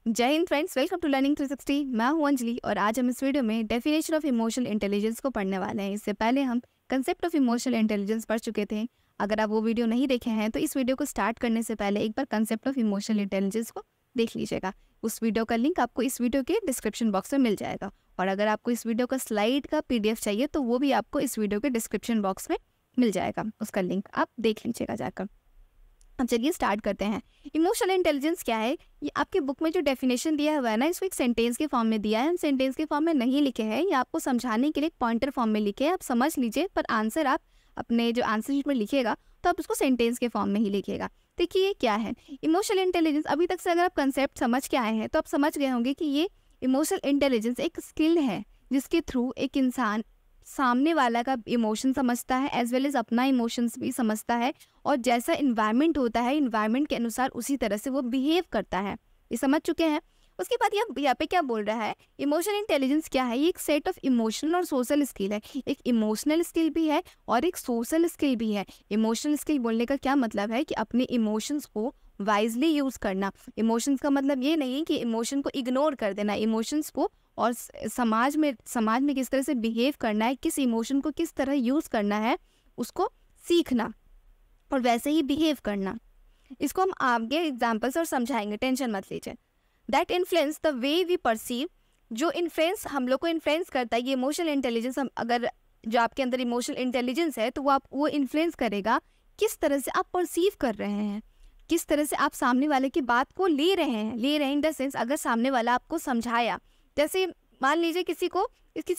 जय हिंद friends, welcome to learning 360। मैं हूं अंजलि और आज हम इस वीडियो में डेफिनेशन ऑफ इमोशनल इंटेलिजेंस को पढ़ने वाले हैं। इससे पहले हम कंसेप्ट ऑफ इमोशनल इंटेलिजेंस पढ़ चुके थे। अगर आप वो वीडियो नहीं देखे हैं तो इस वीडियो को स्टार्ट करने से पहले एक बार कंसेप्ट ऑफ इमोशनल इंटेलिजेंस को देख लीजिएगा। उस वीडियो का लिंक आपको इस वीडियो के डिस्क्रिप्शन बॉक्स में मिल जाएगा। और अगर आपको इस वीडियो का स्लाइड का PDF चाहिए तो वो भी आपको इस वीडियो के डिस्क्रिप्शन बॉक्स में मिल जाएगा। उसका लिंक आप देख लीजिएगा जाकर। अब चलिए स्टार्ट करते हैं। इमोशनल इंटेलिजेंस क्या है, ये आपके बुक में जो डेफिनेशन दिया हुआ है ना, इसको एक सेंटेंस के फॉर्म में दिया है। हम सेंटेंस के फॉर्म में नहीं लिखे हैं, ये आपको समझाने के लिए एक पॉइंटर फॉर्म में लिखे हैं। आप समझ लीजिए, पर आंसर आप अपने जो आंसर शीट में लिखिएगा तो आप उसको सेंटेंस के फॉर्म में ही लिखिएगा। देखिए ये क्या है इमोशनल इंटेलिजेंस। अभी तक से अगर आप कंसेप्ट समझ के आए हैं तो आप समझ गए होंगे कि ये इमोशनल इंटेलिजेंस एक स्किल है जिसके थ्रू एक इंसान सामने वाला का इमोशन समझता है एज वेल एज अपना इमोशंस भी समझता है, और जैसा इन्वायरमेंट होता है इन्वायरमेंट के अनुसार उसी तरह से वो बिहेव करता है। ये समझ चुके हैं। उसके बाद यहाँ पे क्या बोल रहा है, इमोशनल इंटेलिजेंस क्या है, ये एक सेट ऑफ इमोशनल और सोशल स्किल है। एक इमोशनल स्किल भी है और एक सोशल स्किल भी है। इमोशनल स्किल बोलने का क्या मतलब है कि अपने इमोशंस को वाइजली यूज करना। इमोशंस का मतलब ये नहीं कि इमोशन को इग्नोर कर देना, इमोशंस को और समाज में किस तरह से बिहेव करना है, किस इमोशन को किस तरह यूज करना है, उसको सीखना और वैसे ही बिहेव करना। इसको हम आगे एग्जाम्पल्स और समझाएंगे, टेंशन मत लीजिए। That influence the way we perceive, जो इन्फ्लुएंस हम लोग को इन्फ्लुएंस करता है ये इमोशनल इंटेलिजेंस। हम अगर जो आपके अंदर इमोशनल इंटेलिजेंस है तो वो इन्फ्लुएंस करेगा किस तरह से आप परसीव कर रहे हैं, किस तरह से आप सामने वाले की बात को ले रहे हैं इन द सेंस, अगर सामने वाला आपको समझाया, जैसे मान लीजिए किसी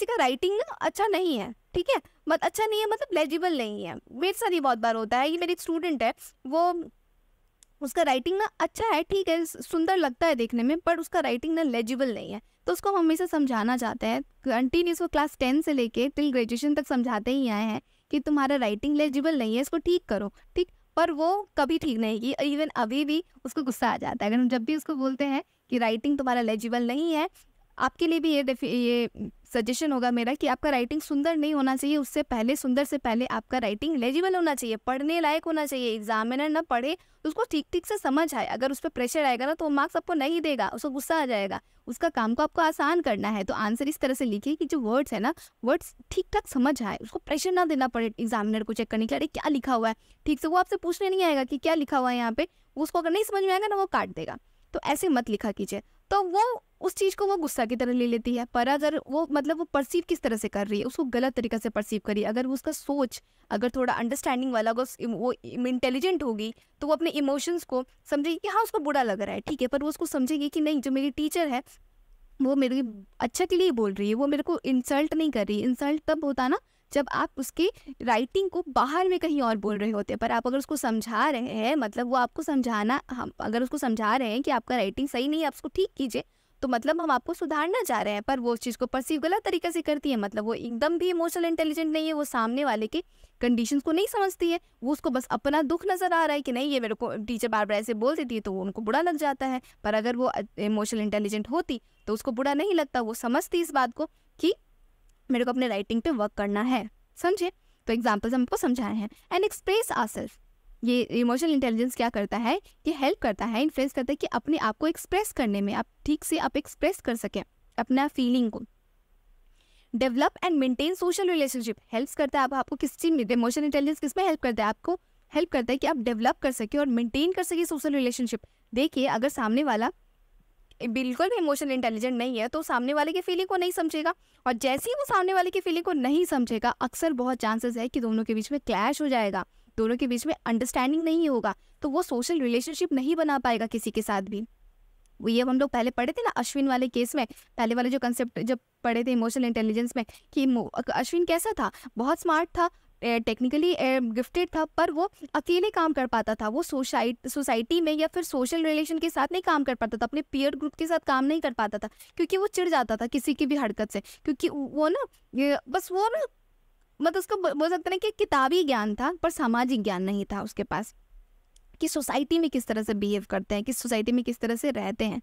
का राइटिंग ना अच्छा नहीं है, ठीक है, अच्छा नहीं है मतलब लेजिबल नहीं है। मेरे साथ ये बहुत बार होता है। ये मेरी एक स्टूडेंट है, वो उसका राइटिंग ना अच्छा है, ठीक है, सुंदर लगता है देखने में, पर उसका राइटिंग ना लेजिबल नहीं है। तो उसको हम हमेशा समझाना चाहते हैं, कंटिन्यूस वो क्लास 10 से लेके टिल ग्रेजुएशन तक समझाते ही आए हैं कि तुम्हारा राइटिंग लेजिबल नहीं है, इसको ठीक करो, ठीक। पर वो कभी ठीक नहीं की। इवन अभी भी उसको गुस्सा आ जाता है अगर हम जब भी उसको बोलते हैं कि राइटिंग तुम्हारा लेजिबल नहीं है। आपके लिए भी ये सजेशन होगा मेरा कि आपका राइटिंग सुंदर नहीं होना चाहिए, उससे पहले सुंदर से पहले आपका राइटिंग लेजिबल होना चाहिए, पढ़ने लायक होना चाहिए। एग्जामिनर ना पढ़े तो उसको ठीक से समझ आए। अगर उस पर प्रेशर आएगा ना तो वो मार्क्स आपको नहीं देगा, उसको गुस्सा आ जाएगा। उसका काम को आपको आसान करना है तो आंसर इस तरह से लिखिए कि जो वर्ड्स है ना, वर्ड्स ठीक ठाक समझ आए, उसको प्रेशर ना देना पड़े एग्जामिनर को चेक करने के लिए क्या लिखा हुआ है ठीक से। वो आपसे पूछने नहीं आएगा कि क्या लिखा हुआ है यहाँ पे, उसको अगर नहीं समझ में आएगा ना वो काट देगा। तो ऐसे मत लिखा कीजिए। तो वो उस चीज़ को वो गुस्सा की तरह ले लेती है। पर अगर वो वो परसीव किस तरह से कर रही है, उसको गलत तरीके से परसीव करिए। अगर वो उसका सोच अगर थोड़ा अंडरस्टैंडिंग वाला, अगर वो इंटेलिजेंट होगी तो वो अपने इमोशंस को समझेगी कि हाँ उसको बुरा लग रहा है, ठीक है, पर वो उसको समझेगी कि नहीं, जो मेरी टीचर है वो मेरे अच्छा के लिए बोल रही है, वो मेरे को इंसल्ट नहीं कर रही। इंसल्ट तब होता ना जब आप उसकी राइटिंग को बाहर में कहीं और बोल रहे होते हैं। पर आप अगर उसको समझा रहे हैं, मतलब वो आपको समझाना, हम अगर उसको समझा रहे हैं कि आपका राइटिंग सही नहीं है, आप उसको ठीक कीजिए, तो मतलब हम आपको सुधारना चाह रहे हैं। पर वो उस चीज़ को परसीव गलत तरीके से करती है, मतलब वो एकदम भी इमोशनल इंटेलिजेंट नहीं है, वो सामने वाले के कंडीशंस को नहीं समझती है। वो उसको बस अपना दुख नजर आ रहा है कि नहीं ये मेरे को टीचर बार बार ऐसे बोल देती है, तो वो उनको बुरा लग जाता है। पर अगर वो इमोशनल इंटेलिजेंट होती तो उसको बुरा नहीं लगता, वो समझती इस बात को कि मेरे को अपने राइटिंग पे वर्क करना है। समझे? तो एग्जाम्पल्स हमको समझाए हैं। एंड एक्सप्रेस आवरसेल्फ, ये इमोशनल इंटेलिजेंस क्या करता है, ये हेल्प करता है, इन्फ्लुएंस करता है कि अपने आप को एक्सप्रेस करने में आप ठीक से आप एक्सप्रेस कर सकें अपना फीलिंग को। Develop and maintain social relationship, help करता है। आपको किस चीज़ में इमोशनल इंटेलिजेंस किस में हेल्प करता है, आपको हेल्प करता है कि आप डेवलप कर सके और मेंटेन कर सके सोशल रिलेशनशिप। देखिए अगर सामने वाला बिल्कुल भी इमोशनल इंटेलिजेंट नहीं है तो सामने वाले की फीलिंग को नहीं समझेगा, और जैसे ही वो सामने वाले की फीलिंग को नहीं समझेगा, अक्सर बहुत चांसेस है कि दोनों के बीच में क्लैश हो जाएगा, दोनों के बीच में अंडरस्टैंडिंग नहीं होगा, तो वो सोशल रिलेशनशिप नहीं बना पाएगा किसी के साथ भी। वो ये हम लोग पहले पढ़े थे ना अश्विन वाले केस में, पहले वाले जो कंसेप्ट जब पढ़े थे इमोशनल इंटेलिजेंस में, कि अश्विन कैसा था, बहुत स्मार्ट था, टेक्निकली गिफ्टेड था, पर वो अकेले काम कर पाता था। वो सोसाइटी में या फिर सोशल रिलेशन के साथ नहीं काम कर पाता था, अपने पीयर ग्रुप के साथ काम नहीं कर पाता था, क्योंकि वो चिढ़ जाता था किसी की भी हरकत से। क्योंकि वो ना बस वो ना मतलब उसको बोल सकते हैं कि किताबी ज्ञान था पर सामाजिक ज्ञान नहीं था उसके पास, कि सोसाइटी में किस तरह से बिहेव करते हैं, किस सोसाइटी में किस तरह से रहते हैं।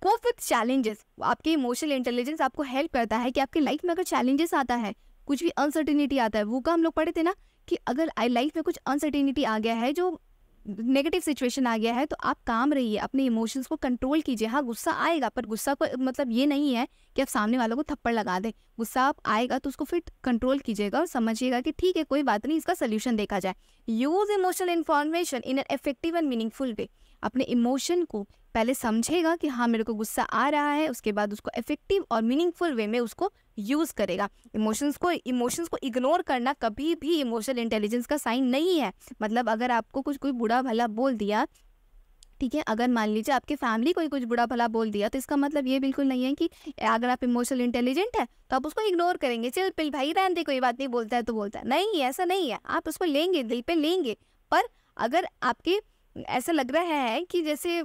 कोप विद चैलेंजेस, आपके इमोशनल इंटेलिजेंस आपको हेल्प करता है कि आपकी लाइफ में अगर चैलेंजेस आता है, कुछ भी अनसर्टिनिटी आता है, वो का हम लोग पढ़े थे ना कि अगर लाइफ में कुछ अनसर्टिनिटी आ गया है जो नेगेटिव सिचुएशन आ गया है तो आप काम रहिए, अपने इमोशंस को कंट्रोल कीजिए। हाँ, गुस्सा आएगा, पर गुस्सा को मतलब ये नहीं है कि आप सामने वालों को थप्पड़ लगा दें। गुस्सा आप आएगा तो उसको फिर कंट्रोल कीजिएगा और समझिएगा कि ठीक है, कोई बात नहीं, इसका सोल्यूशन देखा जाए। Use emotional information in an effective and meaningful वे। अपने इमोशन को पहले समझेगा कि हाँ मेरे को गुस्सा आ रहा है, उसके बाद उसको इफेक्टिव और मीनिंगफुल वे में उसको यूज़ करेगा। इमोशंस को इग्नोर करना कभी भी इमोशनल इंटेलिजेंस का साइन नहीं है। मतलब अगर आपको कोई बुरा भला बोल दिया, ठीक है, अगर मान लीजिए आपके फैमिली कोई कुछ बुरा भला बोल दिया, तो इसका मतलब ये बिल्कुल नहीं है कि अगर आप इमोशनल इंटेलिजेंट है तो आप उसको इग्नोर करेंगे, चल पिल भाई रहने दे, कोई बात नहीं, बोलता है तो बोलता है। नहीं, ऐसा नहीं है, आप उसको लेंगे, दिल पे लेंगे। पर अगर आपके ऐसा लग रहा है कि जैसे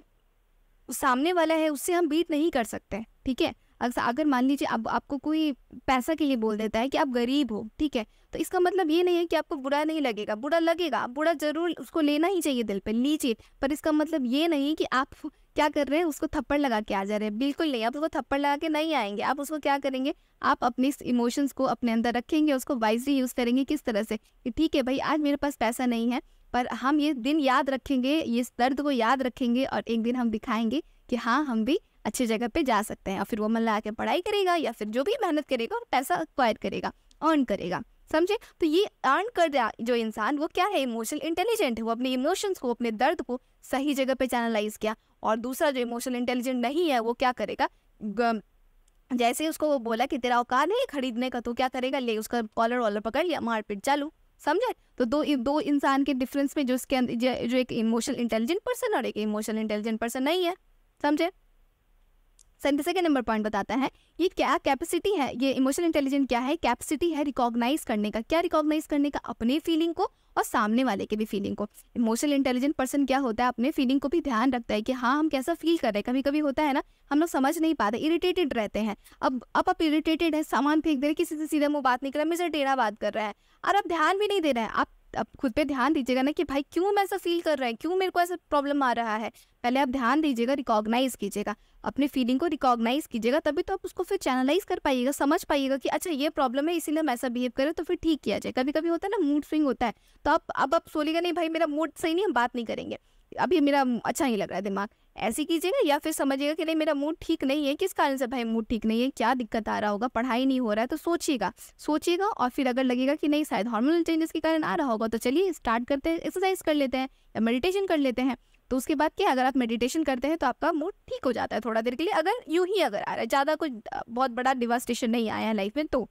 सामने वाला है उससे हम बीट नहीं कर सकते, ठीक है, अगर मान लीजिए आपको कोई पैसा के लिए बोल देता है कि आप गरीब हो, ठीक है, तो इसका मतलब ये नहीं है कि आपको बुरा नहीं लगेगा, बुरा लगेगा, बुरा जरूर उसको लेना ही चाहिए, दिल पे लीजिए, पर इसका मतलब ये नहीं कि आप क्या कर रहे हैं, उसको थप्पड़ लगा के आ जा रहे हैं। बिल्कुल नहीं, आप उसको थप्पड़ लगा के नहीं आएंगे। आप उसको क्या करेंगे, आप अपने इमोशंस को अपने अंदर रखेंगे, उसको वाइजली यूज़ करेंगे। किस तरह से कि ठीक है भाई, आज मेरे पास पैसा नहीं है, पर हम ये दिन याद रखेंगे, ये दर्द को याद रखेंगे, और एक दिन हम दिखाएंगे कि हाँ हम भी अच्छी जगह पे जा सकते हैं। और फिर वो मन लगा के पढ़ाई करेगा या फिर जो भी मेहनत करेगा और पैसा एक्वायर करेगा, अर्न करेगा, समझे। तो ये अर्न कर रहा जो इंसान, वो क्या है, इमोशनल इंटेलिजेंट है। वो अपने इमोशंस को, अपने दर्द को सही जगह पे चैनलाइज किया। और दूसरा जो इमोशनल इंटेलिजेंट नहीं है, वो क्या करेगा, जैसे उसको वो बोला कि तेरा औकात है खरीदने का, तो क्या करेगा, ले उसका कॉलर वॉलर पकड़ लिया, मारपीट चालू, समझे। तो दो इंसान के डिफरेंस में जो इसके अंदर जो एक इमोशनल इंटेलिजेंट पर्सन और एक इमोशनल इंटेलिजेंट पर्सन नहीं है, समझे। सेकंड नंबर पॉइंट बताता है ये क्या कैपेसिटी है, ये इमोशनल इंटेलिजेंट क्या है, कैपेसिटी है रिकॉग्नाइज करने का। क्या रिकॉग्नाइज करने का, अपने फीलिंग को और सामने वाले के भी फीलिंग को। इमोशनल इंटेलिजेंट पर्सन क्या होता है, अपने फीलिंग को भी ध्यान रखता है कि हाँ हम कैसा फील कर रहे हैं। कभी कभी होता है ना, हम लोग समझ नहीं पाते, इरिटेटेड रहते हैं। अब आप इरिटेटेड है, सामान फेंक दे रहे, किसी से सीधा मुंह बात नहीं कर रहा, मुझे टेढ़ा बात कर रहा है, और आप ध्यान भी नहीं दे रहे हैं। आप खुद पे ध्यान दीजिएगा ना कि भाई क्यों मैं ऐसा फील कर रहा है, क्यों मेरे को ऐसा प्रॉब्लम आ रहा है। पहले आप ध्यान दीजिएगा, रिकॉग्नाइज कीजिएगा, अपने फीलिंग को रिकॉग्नाइज कीजिएगा, तभी तो आप उसको फिर चैनलाइज कर पाइएगा, समझ पाइएगा कि अच्छा ये प्रॉब्लम है इसीलिए मैं ऐसा बिहेव करें, तो फिर ठीक किया जाए। कभी कभी होता है ना, मूड स्विंग होता है, तो आप सोचिएगा नहीं भाई मेरा मूड सही नहीं, हम बात नहीं करेंगे, अभी मेरा अच्छा नहीं लग रहा है दिमाग, ऐसे कीजिएगा। या फिर समझिएगा कि नहीं मेरा मूड ठीक नहीं है, किस कारण से भाई मूड ठीक नहीं है, क्या दिक्कत आ रहा होगा, पढ़ाई नहीं हो रहा है, तो सोचिएगा। और फिर अगर लगेगा कि नहीं शायद हार्मोनल चेंजेस के कारण आ रहा होगा, तो चलिए स्टार्ट करते हैं, एक्सरसाइज कर लेते हैं या मेडिटेशन कर लेते हैं। तो उसके बाद क्या, अगर आप मेडिटेशन करते हैं तो आपका मूड ठीक हो जाता है थोड़ा देर के लिए, अगर यूं ही अगर आ रहा है, ज़्यादा कुछ बहुत बड़ा डिवास्टेशन नहीं आया है लाइफ में। तो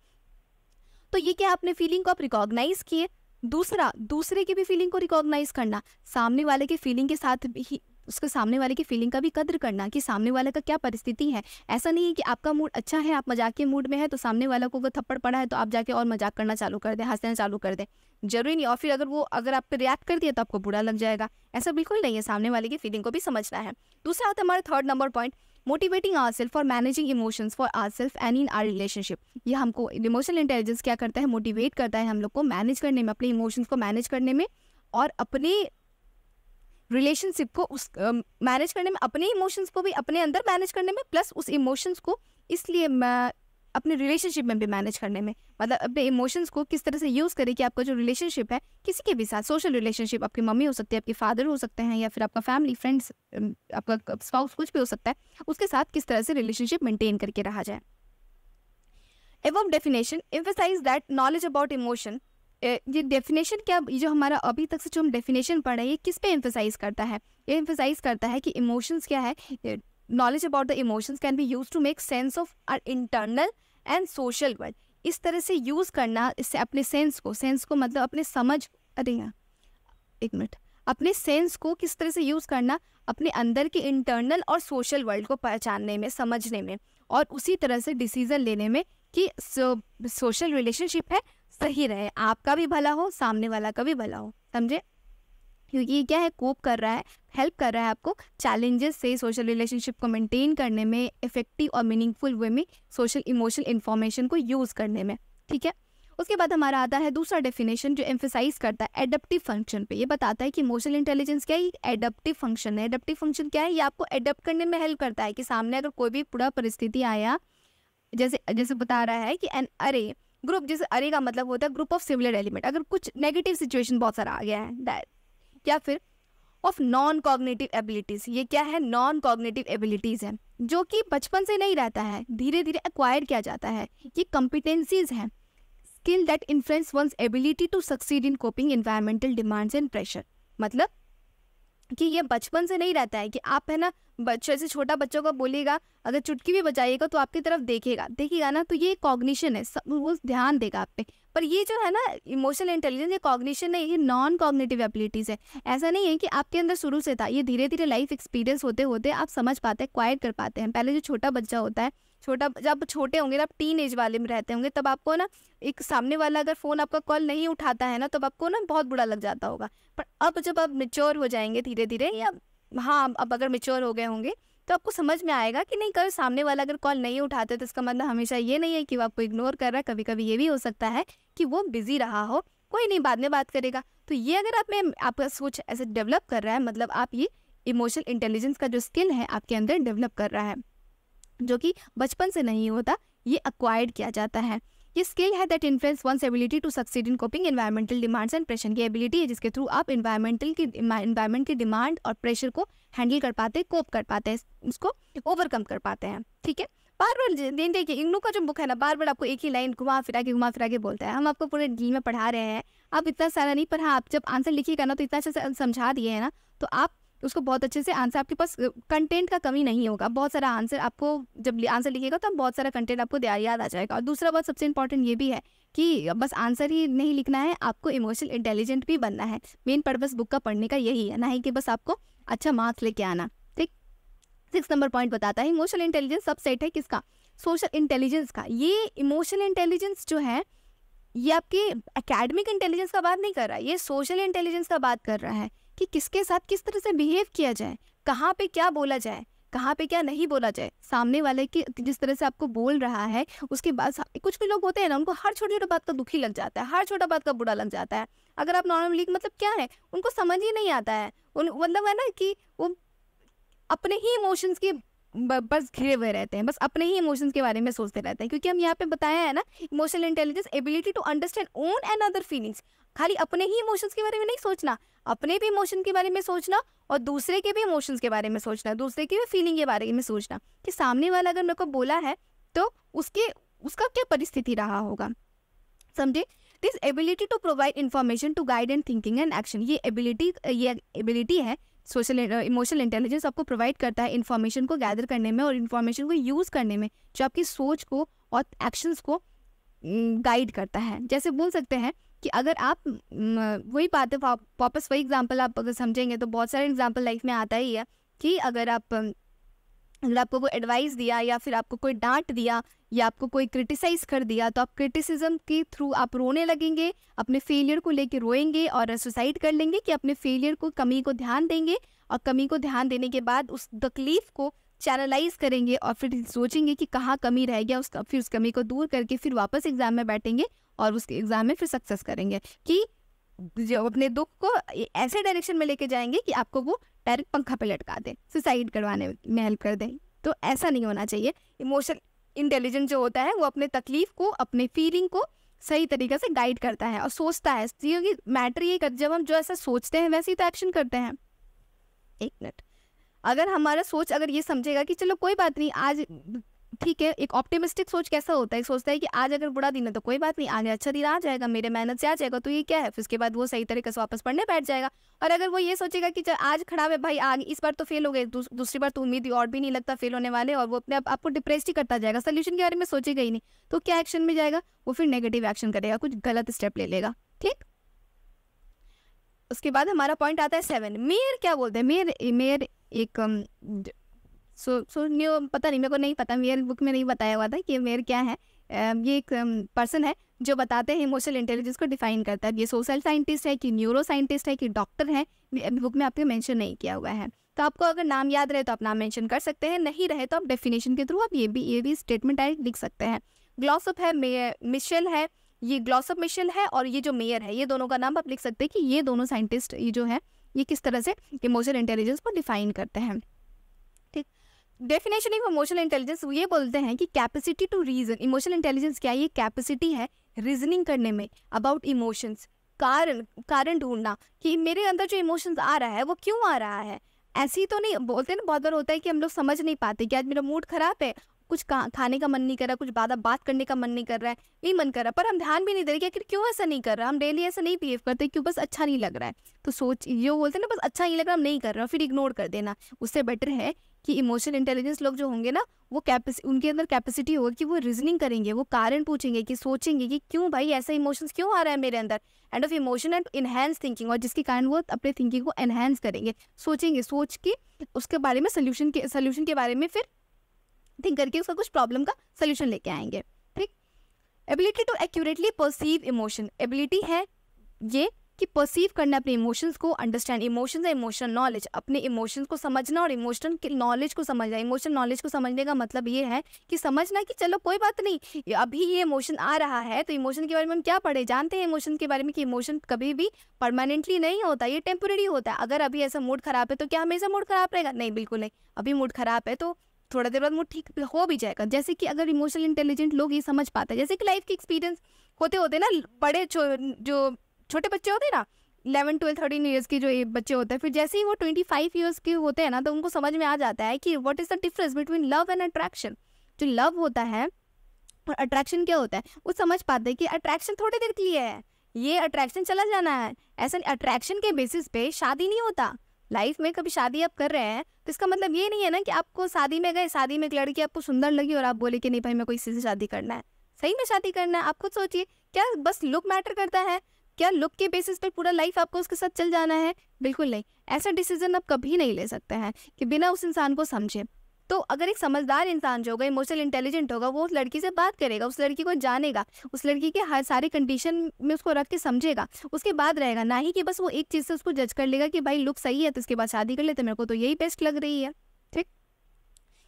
ये क्या, अपने फीलिंग को आप रिकॉग्नाइज किए। दूसरे की भी फीलिंग को रिकॉग्नाइज करना, सामने वाले के फीलिंग के साथ भी उसके सामने वाले की फीलिंग का भी कद्र करना कि सामने वाले का क्या परिस्थिति है। ऐसा नहीं है कि आपका मूड अच्छा है, आप मजाक के मूड में है, तो सामने वाला को अगर थप्पड़ पड़ा है तो आप जाके और मजाक करना चालू कर दें, हंसना चालू कर दें, जरूरी नहीं। और फिर अगर आप पे रिएक्ट कर दिया तो आपको बुरा लग जाएगा, ऐसा बिल्कुल नहीं है। सामने वाले की फीलिंग को भी समझना है। दूसरा आता है हमारा third number point, motivating ourself for managing emotions for ourself and in our relationship. ये हमको इमोशनल इंटेलिजेंस क्या करता है, मोटिवेट करता है हम लोग को मैनेज करने में, अपने इमोशंस को मैनेज करने में, और अपने रिलेशनशिप को उस मैनेज करने में, अपने इमोशंस को भी अपने अंदर मैनेज करने में, प्लस उस इमोशंस को इसलिए अपने रिलेशनशिप में भी मैनेज करने में। मतलब अपने इमोशंस को किस तरह से यूज़ करें कि आपका जो रिलेशनशिप है किसी के भी साथ, सोशल रिलेशनशिप, आपकी मम्मी हो सकती है, आपके फादर हो सकते हैं, या फिर आपका फैमिली, फ्रेंड्स, आपका स्पाउस, कुछ भी हो सकता है, उसके साथ किस तरह से रिलेशनशिप मेंटेन करके रहा जाए। एवं definition emphasise that knowledge about emotion. ये डेफिनेशन क्या, ये जो हमारा अभी तक से जो हम डेफिनेशन पढ़ रहे हैं, ये किस पे एम्फसाइज करता है, ये एम्फसाइज करता है कि इमोशंस क्या है, knowledge about the emotions can be use to make sense of our internal and social world. इस तरह से यूज़ करना, इससे अपने सेंस को मतलब अपने समझ, अपने सेंस को किस तरह से यूज़ करना, अपने अंदर के इंटरनल और सोशल वर्ल्ड को पहचानने में, समझने में, और उसी तरह से डिसीजन लेने में कि सोशल रिलेशनशिप है सही रहे, आपका भी भला हो, सामने वाला का भी भला हो, समझे। क्योंकि ये क्या है, कोप कर रहा है, हेल्प कर रहा है आपको चैलेंजेस से सोशल रिलेशनशिप को मेंटेन करने में, इफेक्टिव और मीनिंगफुल वे में सोशल इमोशनल इन्फॉर्मेशन को यूज़ करने में, ठीक है। उसके बाद हमारा आता है दूसरा डेफिनेशन जो एम्फसाइज करता है एडप्टिव फंक्शन पे। ये बताता है कि इमोशनल इंटेलिजेंस क्या है, एडप्टिव फंक्शन है। एडप्टिव फंक्शन क्या है, ये आपको एडप्ट करने में हेल्प करता है कि सामने अगर कोई भी बुरा परिस्थिति आया, जैसे बता रहा है कि एन अरे ग्रुप, जैसे अरे का मतलब होता है ग्रुप ऑफ सिमिलर एलिमेंट। अगर कुछ नेगेटिव सिचुएशन बहुत सारा आ गया है, या फिर ऑफ नॉन कॉग्निटिव एबिलिटीज। ये क्या है? नॉन कॉग्निटिव एबिलिटीज है जो कि बचपन से नहीं रहता है, धीरे धीरे एक्वायर किया जाता है। ये कॉम्पिटेंसीज हैं, skill that influence one's ability to succeed in coping environmental demands and pressure. मतलब कि ये बचपन से नहीं रहता है कि आप है ना बच्चे से छोटा बच्चों को बोलिएगा अगर चुटकी भी बजाइएगा तो आपकी तरफ देखेगा ना, तो ये कॉग्निशन है, वो ध्यान देगा आप पे। पर ये जो है ना इमोशनल इंटेलिजेंस, ये कॉग्निशन नहीं, ये नॉन कॉग्निटिव एबिलिटीज़ है। ऐसा नहीं है कि आपके अंदर शुरू से था, ये धीरे धीरे लाइफ एक्सपीरियंस होते होते आप समझ पाते हैं, क्वायर कर पाते हैं। पहले जो छोटा बच्चा होता है, जब छोटे होंगे, जब टीन एज वाले में रहते होंगे, तब आपको ना एक सामने वाला अगर फ़ोन आपका कॉल नहीं उठाता है ना, तब आपको ना बहुत बुरा लग जाता होगा। पर अब जब आप मेच्योर हो जाएंगे धीरे धीरे, या हाँ अब अगर मेच्योर हो गए होंगे तो आपको समझ में आएगा कि नहीं, कल सामने वाला अगर कॉल नहीं उठाते तो इसका मतलब हमेशा ये नहीं है कि वो आपको इग्नोर कर रहा है। कभी कभी ये भी हो सकता है कि वो बिजी रहा हो, कोई नहीं बाद में बात करेगा। तो ये अगर आप में आपका सोच ऐसे डेवलप कर रहा है, मतलब आप ये इमोशनल इंटेलिजेंस का जो स्किल है आपके अंदर डेवलप कर रहा है, जो कि बचपन से नहीं होता, ये एक्वायर्ड किया जाता है। ये स्किल है that influence one's ability to succeed in coping environmental demands and pressure. की एबिलिटी है जिसके थ्रू आप एनवायरमेंट की डिमांड और प्रेशर को हैंडल कर पाते हैं, कोप कर पाते हैं, उसको ओवरकम कर पाते हैं। ठीक है, बार बार देखिए इग्नू का जो बुक है ना, बार बार आपको एक ही लाइन घुमा फिरा के बोलता है। हम आपको पूरे डी में पढ़ा रहे हैं, आप इतना सारा नहीं, पर हाँ आप जब आंसर लिखिएगा ना तो इतना अच्छे से समझा दिए है ना, तो आप उसको बहुत अच्छे से आंसर, आपके पास कंटेंट का कमी नहीं होगा। बहुत सारा आंसर आपको जब आंसर लिखिएगा तो बहुत सारा कंटेंट आपको याद आ जाएगा। और दूसरा बात सबसे इंपॉर्टेंट ये भी है कि बस आंसर ही नहीं लिखना है, आपको इमोशनल इंटेलिजेंट भी बनना है। मेन पर्पस बुक का पढ़ने का यही है, ना ही कि बस आपको अच्छा मार्क्स लेके आना। ठीक, 6 नंबर पॉइंट बताता है इमोशनल इंटेलिजेंस सबसेट है किसका? सोशल इंटेलिजेंस का। ये इमोशनल इंटेलिजेंस जो है ये आपके एकेडमिक इंटेलिजेंस का बात नहीं कर रहा है, ये सोशल इंटेलिजेंस का बात कर रहा है कि किसके साथ किस तरह से बिहेव किया जाए, कहाँ पे क्या बोला जाए, कहाँ पे क्या नहीं बोला जाए। सामने वाले की जिस तरह से आपको बोल रहा है उसके बाद कुछ भी लोग होते हैं ना, उनको हर छोटी छोटी बात का दुखी लग जाता है, हर छोटा बात का बुरा लग जाता है। अगर आप नॉर्मली मतलब क्या है, उनको समझ ही नहीं आता है, मतलब है ना कि वो अपने ही इमोशंस की बस घिरे हुए रहते हैं, बस अपने ही इमोशंस के बारे में सोचते रहते हैं। क्योंकि हम यहाँ पे बताया है ना, emotional intelligence ability to understand own and other feelings. खाली अपने ही इमोशंस के बारे में नहीं सोचना, अपने भी इमोशन के बारे में सोचना और दूसरे के भी इमोशंस के बारे में सोचना, दूसरे की भी फीलिंग के बारे में सोचना कि सामने वाला अगर मेरे को बोला है तो उसका क्या परिस्थिति रहा होगा, समझे। This ability to provide information to guide and thinking and action. ये एबिलिटी है सोशल इमोशनल इंटेलिजेंस आपको प्रोवाइड करता है इन्फॉर्मेशन को गैदर करने में और इन्फॉर्मेशन को यूज़ करने में, जो आपकी सोच को और एक्शंस को गाइड करता है। जैसे बोल सकते हैं कि अगर आप वही बात है, वापस वही एग्जांपल आप अगर समझेंगे तो बहुत सारे एग्जांपल लाइफ में आता ही है कि अगर आपको कोई एडवाइस दिया या फिर आपको कोई डांट दिया या आपको कोई क्रिटिसाइज कर दिया, तो आप क्रिटिसिज्म के थ्रू आप रोने लगेंगे, अपने फेलियर को लेके रोएंगे और सुसाइड कर लेंगे कि अपने फेलियर को, कमी को ध्यान देंगे और कमी को ध्यान देने के बाद उस तकलीफ को चैनलाइज करेंगे और फिर सोचेंगे कि कहाँ कमी रह गया, फिर उस कमी को दूर करके फिर वापस एग्जाम में बैठेंगे और उस एग्जाम में फिर सक्सेस करेंगे कि जो अपने दुख को ऐसे डायरेक्शन में लेके जाएंगे कि आपको वो डायरेक्ट पंखा पे लटका दे, सुसाइड करवाने में हेल्प कर दे। तो ऐसा नहीं होना चाहिए। इमोशनल इंटेलिजेंस जो होता है वो अपने तकलीफ को, अपने फीलिंग को सही तरीके से गाइड करता है और सोचता है, क्योंकि मैटर ये कर, जब हम जो ऐसा सोचते हैं वैसे ही तो एक्शन करते हैं। एक मिनट, अगर हमारा सोच अगर ये समझेगा कि चलो कोई बात नहीं आज ठीक है, एक ऑप्टिमिस्टिक सोच कैसा होता है, सोचता है कि आज अगर बुरा दिन है तो कोई बात नहीं, आगे अच्छा दिन आ जाएगा, मेरे मेहनत से आ जाएगा, तो ये क्या है, फिर उसके बाद वो सही तरीके से वापस पढ़ने बैठ जाएगा। और अगर वो ये सोचेगा कि आज खराब है भाई, आगे इस बार तो फेल हो गए, दूसरी बार तो उम्मीद और भी नहीं लगता फेल होने वाले, और वो अपने आपको डिप्रेस ही करता जाएगा, सोल्यूशन के बारे में सोचेगा ही नहीं, तो क्या एक्शन में जाएगा, वो फिर नेगेटिव एक्शन करेगा, कुछ गलत स्टेप ले लेगा। ठीक, उसके बाद हमारा पॉइंट आता है 7। मेयर क्या बोलते हैं? मेयर एक पता नहीं, मेरे को नहीं पता, मेयर बुक में नहीं बताया हुआ था कि मेयर क्या है। ये एक पर्सन है जो बताते हैं इमोशनल इंटेलिजेंस को डिफाइन करता है। ये सोशल साइंटिस्ट है कि न्यूरो साइंटिस्ट है कि डॉक्टर है, बुक में आपको मेंशन नहीं किया हुआ है। तो आपको अगर नाम याद रहे तो आप नाम मेंशन कर सकते हैं, नहीं रहे तो आप डेफिनेशन के थ्रू आप ये भी स्टेटमेंट डायरेक्ट लिख सकते हैं। ग्लॉसअप है, मिशेल है, ये ग्लॉसअप मिशेल है, और ये जो मेयर है, ये दोनों का नाम आप लिख सकते हैं कि ये दोनों साइंटिस्ट ये जो है ये किस तरह से इमोशनल इंटेलिजेंस को डिफाइन करते हैं। ठीक, डेफिनेशन ऑफ इमोशनल इंटेलिजेंस ये बोलते हैं कि capacity to reason. Emotional intelligence क्या है? ये कैपेसिटी है रीजनिंग करने में अबाउट इमोशंस, कारण कारण ढूंढना कि मेरे अंदर जो इमोशंस आ रहा है वो क्यों आ रहा है। ऐसी तो नहीं बोलते ना, बहुत बार होता है कि हम लोग समझ नहीं पाते कि आज मेरा मूड खराब है, कुछ खाने का मन नहीं कर रहा, कुछ ज़्यादा बात करने का मन नहीं कर रहा है, नहीं मन कर रहा, पर हम ध्यान भी नहीं दे रहे कि आखिर क्यों ऐसा नहीं कर रहा। हम डेली ऐसा नहीं बिहेव करते, क्यों, बस अच्छा नहीं लग रहा है। तो सोच, ये बोलते हैं ना, बस अच्छा नहीं लग रहा, हम नहीं कर रहे, फिर इग्नोर कर देना। उससे बेटर है कि इमोशनल इंटेलिजेंस लोग जो होंगे ना, वो उनके अंदर कैपेसिटी होगी कि वो रीजनिंग करेंगे, वो कारण पूछेंगे, कि सोचेंगे कि क्यों भाई ऐसा इमोशंस क्यों आ रहा है मेरे अंदर, end of emotion and enhance thinking, और जिसके कारण वो अपने थिंकिंग को एनहेंस करेंगे, सोचेंगे, सोच के उसके बारे में सोल्यूशन के बारे में फिर थिंक करके उसका कुछ प्रॉब्लम का सोल्यूशन लेके आएंगे। ठीक। Ability to accurately perceive emotion, ability है ये कि परसीव करना अपने इमोशंस को, अंडरस्टैंड इमोशंस है, इमोशनल नॉलेज, अपने इमोशंस को समझना और इमोशनल नॉलेज को समझना। इमोशनल नॉलेज को समझने का मतलब ये है कि समझना कि चलो कोई बात नहीं, अभी ये इमोशन आ रहा है, तो इमोशन के बारे में हम क्या पढ़े, जानते हैं इमोशन के बारे में कि इमोशन कभी भी परमानेंटली नहीं होता, ये टेम्पोरेरी होता है। अगर अभी ऐसा मूड खराब है तो क्या हमेशा मूड खराब रहेगा? नहीं, बिल्कुल नहीं। अभी मूड खराब है तो थोड़ा देर बाद मूड ठीक हो भी जाएगा। जैसे कि अगर इमोशनल इंटेलिजेंट लोग ये समझ पाते हैं, जैसे कि लाइफ के एक्सपीरियंस होते ना, बड़े जो छोटे बच्चे होते हैं ना, 11, 12, 13 ईयर्स के जो बच्चे होते हैं, फिर जैसे ही वो 25 ईयर्स के होते हैं ना, तो उनको समझ में आ जाता है कि what is the difference between love and attraction. जो लव होता है और अट्रैक्शन क्या होता है, वो समझ पाते हैं कि अट्रैक्शन थोड़ी देर के लिए है, ये अट्रैक्शन चला जाना है। ऐसा अट्रैक्शन के बेसिस पे शादी नहीं होता। लाइफ में कभी शादी आप कर रहे हैं तो इसका मतलब ये नहीं है ना कि आपको शादी में गए, शादी में एक लड़की आपको सुंदर लगी और आप बोले कि नहीं भाई मैं कोई किसी से शादी करना है, सही में शादी करना है। आप खुद सोचिए, क्या बस लुक मैटर करता है? क्या लुक के बेसिस पे पूरा लाइफ आपको उसके साथ चल जाना है? बिल्कुल नहीं। ऐसा डिसीजन आप कभी नहीं ले सकते हैं कि बिना उस इंसान को समझे। तो अगर एक समझदार इंसान जो होगा, इमोशनल इंटेलिजेंट होगा, वो उस लड़की से बात करेगा, उस लड़की को जानेगा, उस लड़की के हर सारे कंडीशन में उसको रख के समझेगा, उसके बाद रहेगा। ना ही कि बस वो एक चीज़ से उसको जज कर लेगा कि भाई लुक सही है तो इसके बाद शादी कर लेते, मेरे को तो यही बेस्ट लग रही है। ठीक।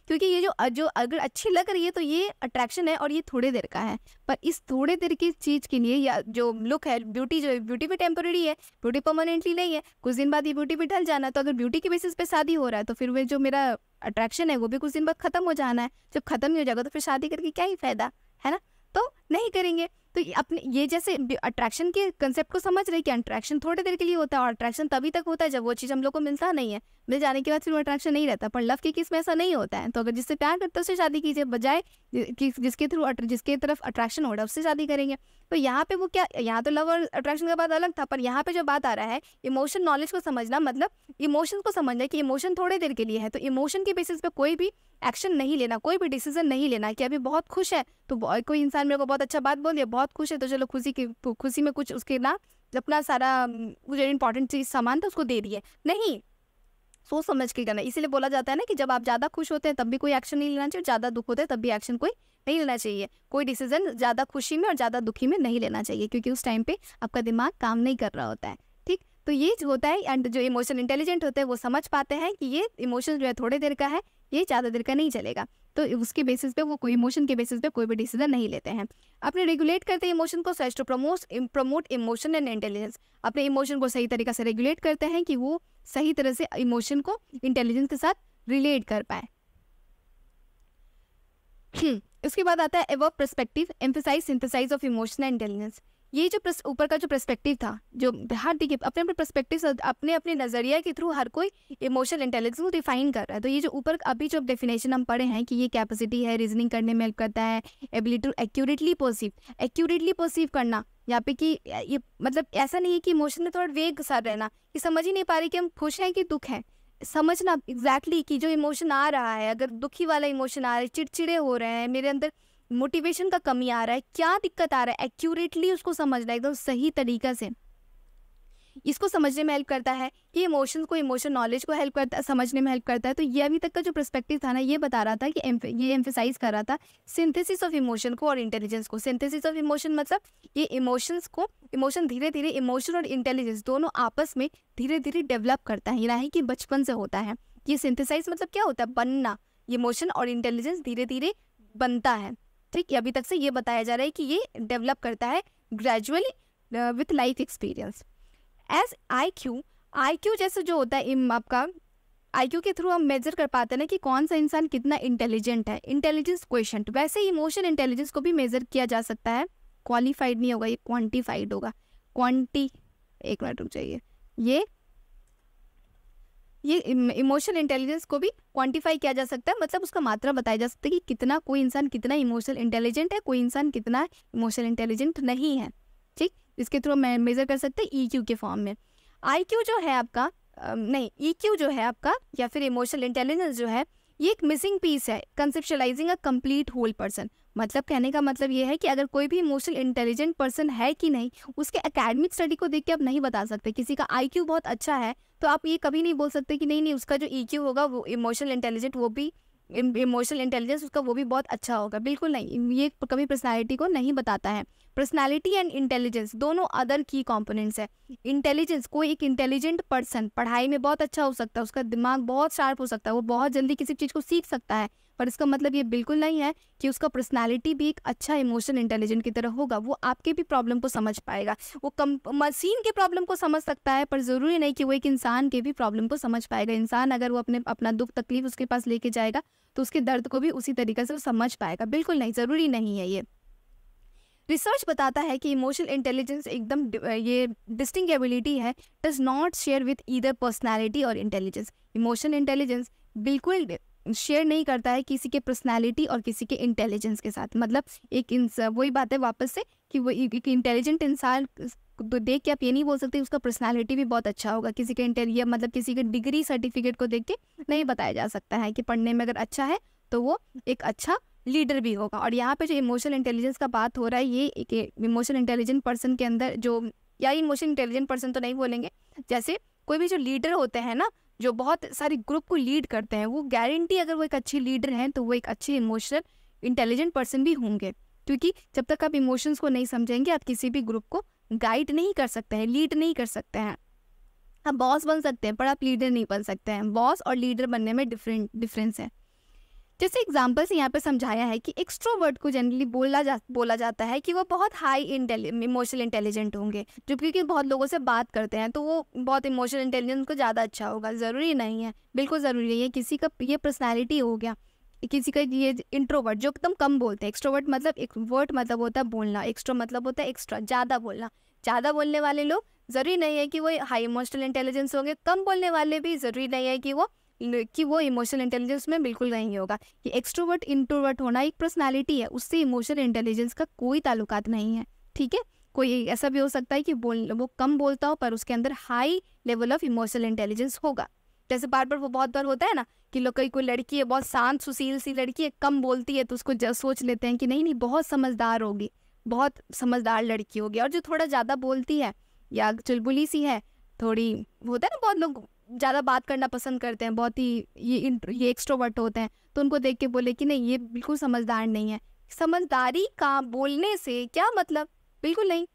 क्योंकि ये जो अगर अच्छी लग रही है तो ये अट्रैक्शन है और ये थोड़ी देर का है। पर इस थोड़े देर की चीज़ के लिए, या जो लुक है, ब्यूटी भी टेम्पररी है, ब्यूटी परमानेंटली नहीं है, कुछ दिन बाद ये ब्यूटी भी ढल जाना है। तो अगर ब्यूटी के बेसिस पे शादी हो रहा है तो फिर वो जो मेरा अट्रैक्शन है वो भी कुछ दिन बाद खत्म हो जाना है। जब खत्म नहीं हो जाएगा तो फिर शादी करके क्या ही फायदा है ना? तो नहीं करेंगे। तो ये जैसे अट्रैक्शन के कंसेप्ट को समझ रहे कि अट्रैक्शन थोड़ी देर के लिए होता है, और अट्रैक्शन तभी तक होता है जब वो चीज़ हम लोग को मिलता नहीं है, मिल जाने के बाद फिर वो अट्रैक्शन नहीं रहता। पर लव के केस में ऐसा नहीं होता है। तो अगर जिससे प्यार करते हैं उससे शादी कीजिए, बजाय जिसके तरफ अट्रैक्शन हो रहा है उससे शादी करेंगे। तो यहाँ पे वो क्या, यहाँ तो लव और अट्रैक्शन का बात अलग था, पर यहाँ पे जो बात आ रहा है इमोशन नॉलेज को समझना, मतलब इमोशन को समझना कि इमोशन थोड़ी देर के लिए है। तो इमोशन के बेसिस पे कोई भी एक्शन नहीं लेना, कोई भी डिसीजन नहीं लेना कि अभी बहुत खुश है तो कोई इंसान मेरे को बहुत अच्छा बात बोल दिया, बहुत खुश है तो चलो खुशी में कुछ उसके ना अपना सारा जो इंपॉर्टेंट चीज़ सामान था उसको दे दिए। नहीं, सोच समझ के करना। इसीलिए बोला जाता है ना कि जब आप ज़्यादा खुश होते हैं तब भी कोई एक्शन नहीं लेना चाहिए, ज़्यादा दुख होता है तब भी एक्शन कोई नहीं लेना चाहिए। कोई डिसीजन ज़्यादा खुशी में और ज़्यादा दुखी में नहीं लेना चाहिए, क्योंकि उस टाइम पे आपका दिमाग काम नहीं कर रहा होता है। ठीक। तो ये जो होता है, एंड जो इमोशन इंटेलिजेंट होते हैं वो समझ पाते हैं कि ये इमोशन जो है थोड़ी देर का है, ये ज़्यादा देर का नहीं चलेगा। तो उसके बेसिस पे वो कोई इमोशन के बेसिस पे कोई भी डिसीजन नहीं लेते हैं। अपने रेगुलेट करते हैं इमोशन को, so as to promote emotion and intelligence. अपने इमोशन को सही तरीका से रेगुलेट करते हैं कि वो सही तरह से इमोशन को इंटेलिजेंस के साथ रिलेट कर पाए। उसके बाद आता है एवर्ब perspective, emphasize synthesize of emotion and intelligence. ये जो ऊपर का जो पर्सपेक्टिव था, जो हर देखिए अपने अपने पर्सपेक्टिव, अपने अपने नज़रिया के थ्रू हर कोई इमोशनल इंटेलिजेंस को डिफाइन कर रहा है। तो ये जो ऊपर अभी जो डेफिनेशन हम पढ़े हैं कि ये कैपेसिटी है, रीजनिंग करने में हेल्प करता है, एबिलिटी टू एक्यूरेटली परसीव करना, यहाँ पे कि ये मतलब ऐसा नहीं है कि इमोशन में थोड़ा वेग सा रहना कि समझ ही नहीं पा रही कि हम खुश हैं कि दुख है। समझना एग्जैक्टली कि जो इमोशन आ रहा है, अगर दुखी वाला इमोशन आ रहा है, चिड़चिड़े हो रहे हैं, मेरे अंदर मोटिवेशन का कमी आ रहा है, क्या दिक्कत आ रहा है, एक्यूरेटली उसको समझना एकदम सही तरीका से, इसको समझने में हेल्प करता है। ये इमोशंस को, इमोशन नॉलेज को हेल्प करता है, समझने में हेल्प करता है। तो ये अभी तक का जो पर्सपेक्टिव था ना, ये बता रहा था कि ये एम्फेसाइज कर रहा था सिंथेसिस ऑफ इमोशन को और इंटेलिजेंस को। सिंथेसिस ऑफ इमोशन मतलब ये इमोशन धीरे धीरे, इमोशन और इंटेलिजेंस दोनों आपस में धीरे धीरे डेवलप करता है, यानी कि बचपन से होता है। ये सिंथेसाइज मतलब क्या होता है, बनना। इमोशन और इंटेलिजेंस धीरे धीरे बनता है। ठीक है, अभी तक से ये बताया जा रहा है कि ये डेवलप करता है gradually with life experience. As IQ जैसे जो होता है आपका IQ के थ्रू हम मेजर कर पाते हैं ना कि कौन सा इंसान कितना इंटेलिजेंट है, इंटेलिजेंस क्वेश्चन। वैसे ही इमोशन इंटेलिजेंस को भी मेजर किया जा सकता है। क्वालिफाइड नहीं होगा, ये क्वांटिफाइड होगा। एक मिनट रुक जाइए, ये इमोशनल इंटेलिजेंस को भी क्वांटिफाई किया जा सकता है, मतलब उसका मात्रा बताया जा सकता है कि कितना कोई इंसान कितना इमोशनल इंटेलिजेंट है, कोई इंसान कितना इमोशनल इंटेलिजेंट नहीं है। ठीक, इसके थ्रू मैं मेजर कर सकते हैं EQ के फॉर्म में। IQ जो है आपका नहीं, EQ जो है आपका या फिर इमोशनल इंटेलिजेंस जो है, ये एक मिसिंग पीस है conceptualising a complete whole person. मतलब कहने का मतलब ये है कि अगर कोई भी इमोशनल इंटेलिजेंट पर्सन है कि नहीं, उसके एकेडमिक स्टडी को देख के आप नहीं बता सकते। किसी का IQ बहुत अच्छा है तो आप ये कभी नहीं बोल सकते कि नहीं उसका जो EQ होगा वो इमोशनल इंटेलिजेंट, वो भी इमोशनल इंटेलिजेंस उसका वो भी बहुत अच्छा होगा। बिल्कुल नहीं, ये कभी पर्सनालिटी को नहीं बताता है। पर्सनालिटी एंड इंटेलिजेंस दोनों अदर की कंपोनेंट्स है। इंटेलिजेंस, कोई एक इंटेलिजेंट पर्सन पढ़ाई में बहुत अच्छा हो सकता है, उसका दिमाग बहुत शार्प हो सकता है, वो बहुत जल्दी किसी चीज़ को सीख सकता है, पर इसका मतलब ये बिल्कुल नहीं है कि उसका पर्सनालिटी भी एक अच्छा इमोशनल इंटेलिजेंट की तरह होगा। वो आपके भी प्रॉब्लम को समझ पाएगा, वो मशीन के प्रॉब्लम को समझ सकता है, पर ज़रूरी नहीं कि वो एक इंसान के भी प्रॉब्लम को समझ पाएगा। इंसान अगर वो अपना दुख तकलीफ उसके पास लेके जाएगा तो उसके दर्द को भी उसी तरीके से वो समझ पाएगा। बिल्कुल नहीं, ज़रूरी नहीं है ये। रिसर्च बताता है कि इमोशनल इंटेलिजेंस एकदम ये डिस्टिंक्ट एबिलिटी है, does not share with either personality और इंटेलिजेंस। इमोशनल इंटेलिजेंस बिल्कुल शेयर नहीं करता है किसी के पर्सनैलिटी और किसी के इंटेलिजेंस के साथ। मतलब एक वही बात है वापस से कि वो एक इंटेलिजेंट इंसान तो देख के आप ये नहीं बोल सकते उसका पर्सनालिटी भी बहुत अच्छा होगा। किसी के मतलब किसी के डिग्री सर्टिफिकेट को देख के नहीं बताया जा सकता है कि पढ़ने में अगर अच्छा है तो वो एक अच्छा लीडर भी होगा। और यहाँ पे जो इमोशनल इंटेलिजेंस का बात हो रहा है, ये एक इमोशनल इंटेलिजेंट पर्सन के अंदर जो, या इमोशनल इंटेलिजेंट पर्सन तो नहीं बोलेंगे, जैसे कोई भी जो लीडर होते हैं ना, जो बहुत सारी ग्रुप को लीड करते हैं, वो गारंटी अगर वो एक अच्छी लीडर हैं तो वो एक अच्छे इमोशनल इंटेलिजेंट पर्सन भी होंगे। क्योंकि जब तक आप इमोशंस को नहीं समझेंगे आप किसी भी ग्रुप को गाइड नहीं कर सकते हैं, लीड नहीं कर सकते हैं। आप बॉस बन सकते हैं पर आप लीडर नहीं बन सकते हैं। बॉस और लीडर बनने में डिफरेंस है। जैसे एग्जाम्पल से यहाँ पे समझाया है कि एक्सट्रोवर्ट को जनरली बोला जाता है कि वो बहुत हाई इमोशनल इंटेलिजेंट होंगे, जो क्योंकि बहुत लोगों से बात करते हैं तो वो बहुत इमोशनल इंटेलिजेंस को ज़्यादा अच्छा होगा। ज़रूरी नहीं है, बिल्कुल ज़रूरी नहीं है। किसी का ये पर्सनैलिटी हो गया, किसी का ये इंट्रोवर्ट जो एकदम कम बोलते हैं। एक्सट्रोवर्ट मतलब एक वर्ड मतलब होता है बोलना, एक्स्ट्रो मतलब होता है एक्स्ट्रा, ज़्यादा बोलना। ज़्यादा बोलने वाले लोग ज़रूरी नहीं है कि वो हाई इमोशनल इंटेलिजेंस होंगे, कम बोलने वाले भी ज़रूरी नहीं है कि वो इमोशनल इंटेलिजेंस में बिल्कुल नहीं होगा। ये एक्सट्रोवर्ट इंट्रोवर्ट होना एक पर्सनालिटी है, उससे इमोशनल इंटेलिजेंस का कोई ताल्लुकात नहीं है। ठीक है, कोई ऐसा भी हो सकता है कि वो कम बोलता हो पर उसके अंदर high level of emotional intelligence होगा। जैसे बार वो बहुत बार होता है ना कि कोई लड़की है बहुत शांत सुशील सी लड़की है, कम बोलती है, तो उसको सोच लेते हैं कि नहीं बहुत समझदार होगी, बहुत समझदार लड़की होगी। और जो थोड़ा ज़्यादा बोलती है या चुलबुली सी है, थोड़ी होता है ना, बहुत लोग ज़्यादा बात करना पसंद करते हैं, बहुत ही ये एक्सट्रोवर्ट होते हैं, तो उनको देख के बोले कि नहीं ये बिल्कुल समझदार नहीं है। समझदारी का बोलने से क्या मतलब, बिल्कुल नहीं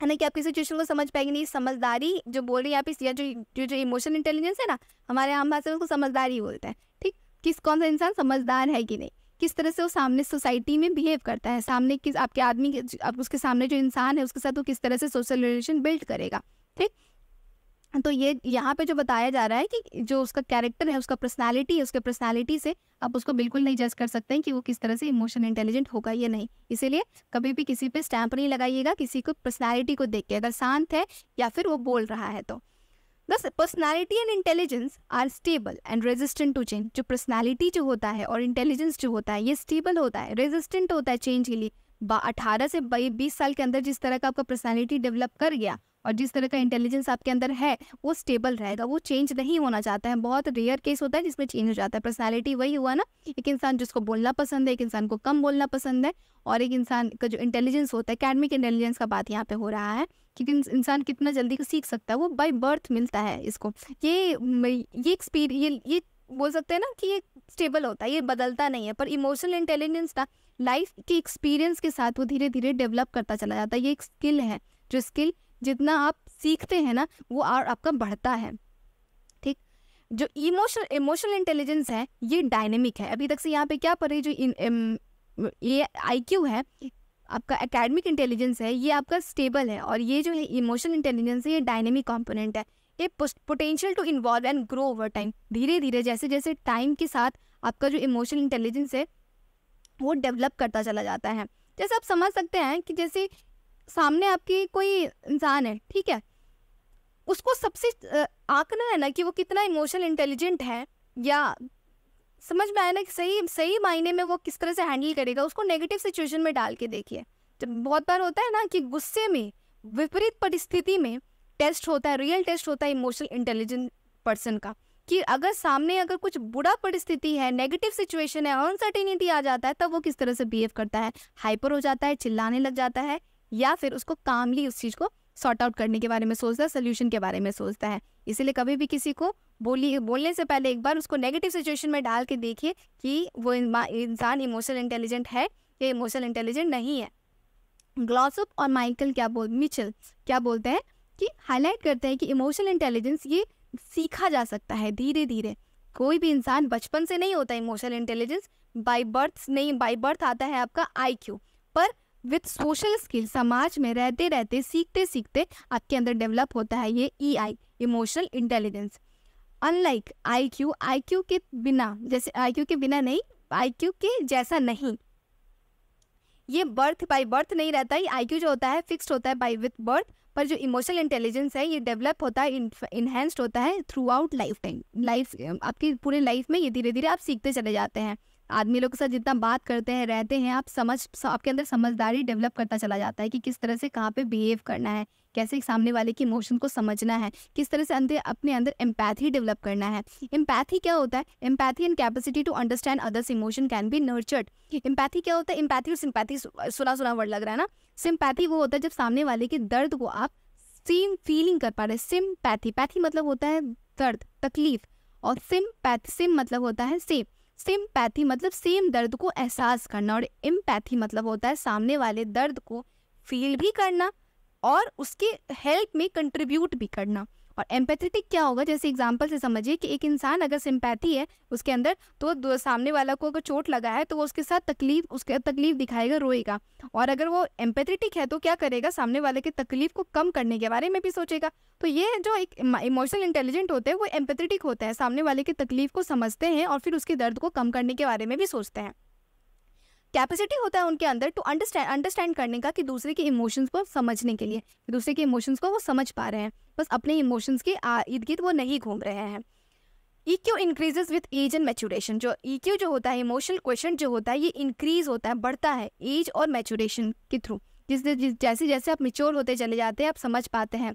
है ना, कि आपकी सिचुएशन को समझ पाएंगे नहीं। समझदारी जो बोल रही है यहाँ पे, या जो इमोशनल इंटेलिजेंस है ना, हमारे आम भाषा में उसको समझदारी बोलते हैं। ठीक, कौन सा इंसान समझदार है कि नहीं, किस तरह से वो सामने सोसाइटी में बिहेव करता है, सामने किस आपके आदमी के उसके सामने जो इंसान है उसके साथ वो किस तरह से सोशल रिलेशन बिल्ड करेगा। ठीक, तो ये यहाँ पे जो बताया जा रहा है कि जो उसका कैरेक्टर है, उसका पर्सनालिटी है, उसके पर्सनालिटी से आप उसको बिल्कुल नहीं जज कर सकते हैं कि वो किस तरह से इमोशनल इंटेलिजेंट होगा या नहीं। इसीलिए कभी भी किसी पे स्टैंप नहीं लगाइएगा किसी को पर्सनालिटी को देख के, अगर शांत है या फिर वो बोल रहा है तो। बस personality and intelligence are stable and resistant to change. जो पर्सनालिटी जो होता है और इंटेलिजेंस जो होता है ये स्टेबल होता है, रेजिस्टेंट होता है चेंज के लिए। 18 से 20 साल के अंदर जिस तरह का आपका पर्सनालिटी डेवलप कर गया और जिस तरह का इंटेलिजेंस आपके अंदर है वो स्टेबल रहेगा, वो चेंज नहीं होना चाहता है। बहुत रेयर केस होता है जिसमें चेंज हो जाता है। पर्सनालिटी वही हुआ ना, एक इंसान जिसको बोलना पसंद है, एक इंसान को कम बोलना पसंद है, और एक इंसान का जो इंटेलिजेंस होता है, एकेडमिक इंटेलिजेंस का बात यहाँ पे हो रहा है कि इंसान कितना जल्दी सीख सकता है, वो बाय बर्थ मिलता है इसको। ये एक्सपीरियंस, ये बोल सकते हैं ना कि ये स्टेबल होता है, ये बदलता नहीं है। पर इमोशनल इंटेलिजेंस ना लाइफ के एक्सपीरियंस के साथ वो धीरे धीरे डेवलप करता चला जाता है। ये एक स्किल है, जो स्किल जितना आप सीखते हैं ना वो और आपका बढ़ता है। ठीक, जो इमोशनल इंटेलिजेंस है ये डायनेमिक है। अभी तक से यहाँ पे क्या पढ़े, जो ये IQ है आपका, एकेडमिक इंटेलिजेंस है, ये आपका स्टेबल है, और ये जो है इमोशनल इंटेलिजेंस है ये डायनेमिक कंपोनेंट है। ये potential to involve and grow over time. धीरे धीरे जैसे जैसे टाइम के साथ आपका जो इमोशनल इंटेलिजेंस है वो डेवलप करता चला जाता है। जैसे आप समझ सकते हैं कि जैसे सामने आपकी कोई इंसान है, ठीक है, उसको सबसे आंकना है ना कि वो कितना इमोशनल इंटेलिजेंट है, या समझ में आया ना कि सही सही मायने में वो किस तरह से हैंडल करेगा, उसको नेगेटिव सिचुएशन में डाल के देखिए। जब बहुत बार होता है ना कि गुस्से में, विपरीत परिस्थिति में टेस्ट होता है, रियल टेस्ट होता है इमोशनल इंटेलिजेंट पर्सन का, कि अगर सामने अगर कुछ बुरा परिस्थिति है, नेगेटिव सिचुएशन है, अनसर्टेनिटी आ जाता है, तब वो किस तरह से बिहेव करता है, हाइपर हो जाता है, चिल्लाने लग जाता है, या फिर उसको कामली उस चीज़ को सॉर्ट आउट करने के बारे में सोचता है, सोल्यूशन के बारे में सोचता है। इसीलिए कभी भी किसी को बोलने से पहले एक बार उसको नेगेटिव सिचुएशन में डाल के देखिए कि वो इंसान इमोशनल इंटेलिजेंट है या इमोशनल इंटेलिजेंट नहीं है। ग्लॉसअप और मिचेल क्या बोलते हैं कि हाईलाइट करते हैं कि इमोशनल इंटेलिजेंस ये सीखा जा सकता है धीरे धीरे। कोई भी इंसान बचपन से नहीं होता इमोशनल इंटेलिजेंस, बाय बर्थ आता है आपका IQ, पर विथ सोशल स्किल, समाज में रहते रहते सीखते सीखते आपके अंदर डेवलप होता है ये EI, emotional intelligence. Unlike IQ के बिना, जैसे IQ के बिना नहीं, IQ के जैसा नहीं, ये बाय बर्थ नहीं रहता। ये IQ जो होता है फिक्स्ड होता है बाय विथ बर्थ, पर जो इमोशनल इंटेलिजेंस है ये डेवलप होता है, इन्हेंस्ड होता है थ्रू आउट लाइफ आपकी पूरे लाइफ में ये धीरे धीरे आप सीखते चले जाते हैं। आदमी लोग के साथ जितना बात करते हैं, रहते हैं, आपके अंदर समझदारी डेवलप करता चला जाता है कि किस तरह से कहाँ पे बिहेव करना है, कैसे सामने वाले की इमोशन को समझना है, किस तरह से अपने अंदर एम्पैथी डेवलप करना है। एम्पैथी क्या होता है? Empathy and capacity to understand others emotion can be nurtured. Empathy क्या होता है? एम्पैथी और सिंपैथी सुना वर्ड लग रहा है ना। सिंपैथी वो होता है जब सामने वाले के दर्द को आप सेम फीलिंग कर पा रहे हैं। पैथी मतलब होता है दर्द, तकलीफ, और सिम मतलब होता है सेम। सिंपैथी मतलब सेम दर्द को एहसास करना, और एम्पैथी मतलब होता है सामने वाले दर्द को फील भी करना और उसके हेल्प में कंट्रीब्यूट भी करना। और एम्पैथेटिक क्या होगा? जैसे एग्जांपल से समझिए कि एक इंसान अगर सिंपैथी है उसके अंदर, तो सामने वाला को अगर चोट लगा है तो वो उसके साथ तकलीफ दिखाएगा, रोएगा। और अगर वो एम्पैथेटिक है तो क्या करेगा? सामने वाले की तकलीफ को कम करने के बारे में भी सोचेगा। तो ये जो एक इमोशनल इंटेलिजेंट होते हैं वो एम्पैथेटिक होते हैं, सामने वाले की तकलीफ को समझते हैं और फिर उसके दर्द को कम करने के बारे में भी सोचते हैं। कैपेसिटी होता है उनके अंदर टू अंडरस्टैंड करने का, कि दूसरे के इमोशंस को समझने के लिए, दूसरे के इमोशंस को वो समझ पा रहे हैं, बस अपने इमोशंस के इर्द गिर्द वो नहीं घूम रहे हैं। EQ increases with age and maturation. जो EQ जो होता है, इमोशनल क्वेश्चन जो होता है, ये इंक्रीज होता है, बढ़ता है एज और मैच्योरेशन के थ्रू। जैसे जैसे आप मेच्योर होते चले जाते हैं, आप समझ पाते हैं,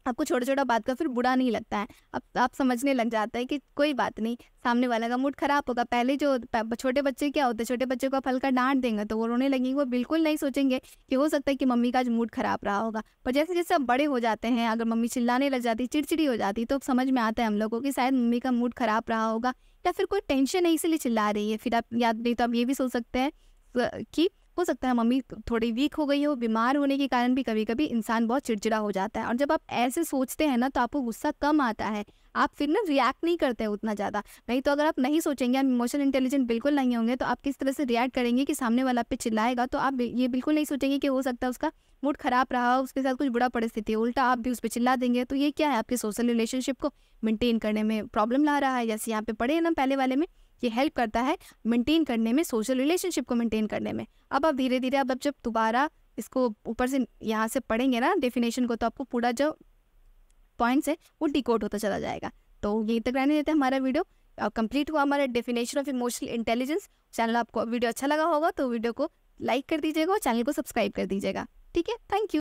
आपको छोटा बात का फिर बुरा नहीं लगता है। अब आप समझने लग जाता है कि कोई बात नहीं, सामने वाला का मूड खराब होगा। पहले जो छोटे बच्चे क्या होते हैं, छोटे बच्चे को आप हल्का डांट देंगे तो वो रोने लगेंगे, वो बिल्कुल नहीं सोचेंगे कि हो सकता है कि मम्मी का आज मूड खराब रहा होगा। पर जैसे जैसे आप बड़े हो जाते हैं, अगर मम्मी चिल्लाने लग जाती, चिड़चिड़ी हो जाती, तो समझ में आता है हम लोग को कि शायद मम्मी का मूड खराब रहा होगा, या फिर कोई टेंशन है इसलिए चिल्ला रही है। फिर आप याद नहीं तो आप ये भी सोच सकते हैं कि हो सकता है मम्मी थोड़ी वीक हो गई हो। बीमार होने के कारण भी कभी कभी इंसान बहुत चिड़चिड़ा हो जाता है, और जब आप ऐसे सोचते हैं ना तो आपको गुस्सा कम आता है, आप फिर ना रिएक्ट नहीं करते उतना ज़्यादा। नहीं तो अगर आप नहीं सोचेंगे, आप इमोशनल इंटेलिजेंट बिल्कुल नहीं होंगे, तो आप किस तरह से रिएक्ट करेंगे कि सामने वाला पे चिल्लाएगा तो आप ये बिल्कुल नहीं सोचेंगे कि हो सकता है उसका मूड खराब रहा, उसके साथ कुछ बुरा परिस्थिति है, उल्टा आप भी उस पर चिल्ला देंगे। तो ये क्या है? आपके सोशल रिलेशनशिप को मेंटेन करने में प्रॉब्लम ला रहा है। जैसे यहाँ पे पढ़े हैं ना पहले वाले में, ये हेल्प करता है मेंटेन करने में, सोशल रिलेशनशिप को मेंटेन करने में। अब आप धीरे धीरे अब जब दोबारा इसको ऊपर से यहाँ से पढ़ेंगे ना डेफिनेशन को, तो आपको पूरा जो पॉइंट्स है वो डिकोड होता चला जाएगा। तो यही तक रहने देते हैं हमारा वीडियो। कंप्लीट हुआ हमारा definition of emotional intelligence. Channel आपको वीडियो अच्छा लगा होगा तो वीडियो को लाइक कर दीजिएगा और चैनल को सब्सक्राइब कर दीजिएगा। ठीक है, थैंक यू।